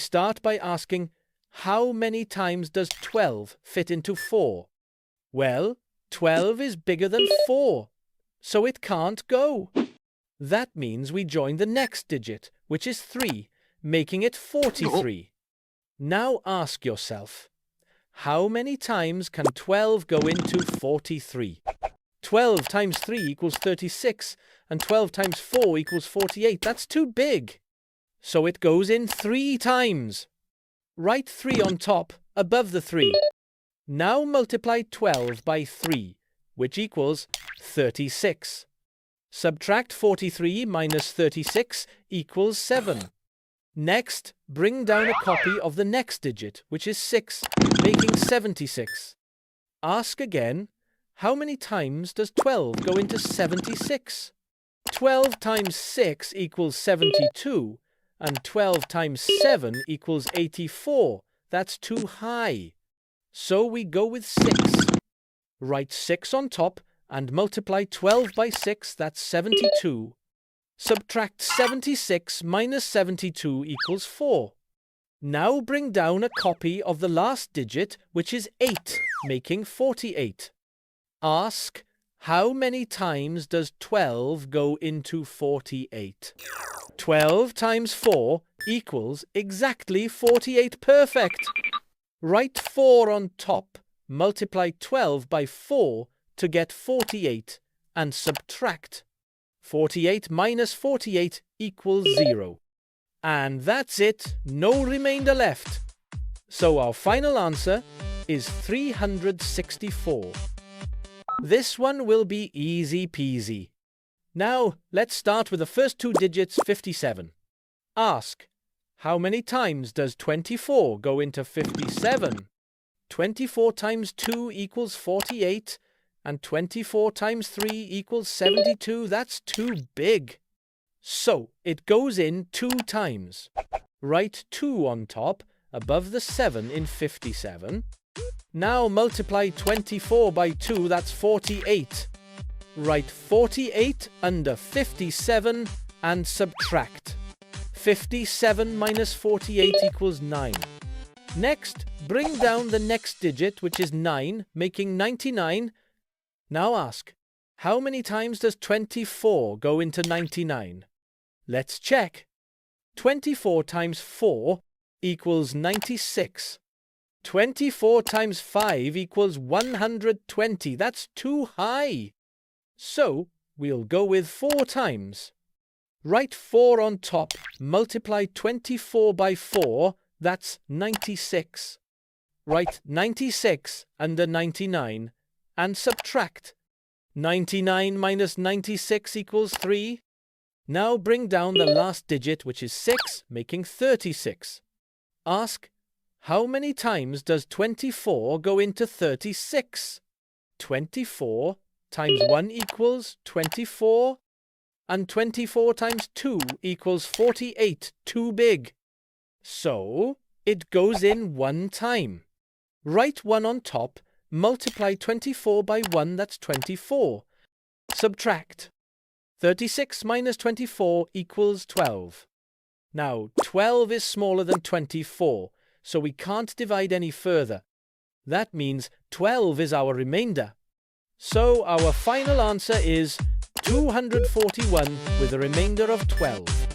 Start by asking, how many times does 12 fit into 4? Well, 12 is bigger than 4, so it can't go. That means we join the next digit, which is 3, making it 43. Now ask yourself, how many times can 12 go into 43? 12 times 3 equals 36, and 12 times 4 equals 48. That's too big. So it goes in 3 times. Write 3 on top, above the 3. Now multiply 12 by 3, which equals 36. Subtract 43 minus 36 equals 7. Next, bring down a copy of the next digit, which is 6, making 76. Ask again, how many times does 12 go into 76? 12 times 6 equals 72, and 12 times 7 equals 84. That's too high. So we go with 6. Write 6 on top and multiply 12 by 6, that's 72. Subtract 76 minus 72 equals 4. Now bring down a copy of the last digit, which is 8, making 48. Ask, how many times does 12 go into 48? 12 times 4 equals exactly 48. Perfect. Write 4 on top, multiply 12 by 4 to get 48, and subtract. 48 minus 48 equals 0. And that's it, no remainder left. So our final answer is 364. This one will be easy peasy. Now, let's start with the first 2 digits, 57. Ask, how many times does 24 go into 57? 24 times 2 equals 48, and 24 times 3 equals 72. That's too big. So, it goes in 2 times. Write 2 on top, above the 7 in 57. Now multiply 24 by 2, that's 48. Write 48 under 57 and subtract. 57 minus 48 equals 9. Next, bring down the next digit, which is 9, making 99. Now ask, how many times does 24 go into 99? Let's check. 24 times 4 equals 96. 24 times 5 equals 120. That's too high. So, we'll go with 4 times. Write 4 on top, multiply 24 by 4, that's 96. Write 96 under 99, and subtract. 99 minus 96 equals 3. Now bring down the last digit, which is 6, making 36. Ask, how many times does 24 go into 36? 24 times 1 equals 24, and 24 times 2 equals 48, too big. So, it goes in 1 time. Write 1 on top, multiply 24 by 1, that's 24. Subtract. 36 minus 24 equals 12. Now, 12 is smaller than 24, so we can't divide any further. That means 12 is our remainder. So our final answer is 241 with a remainder of 12.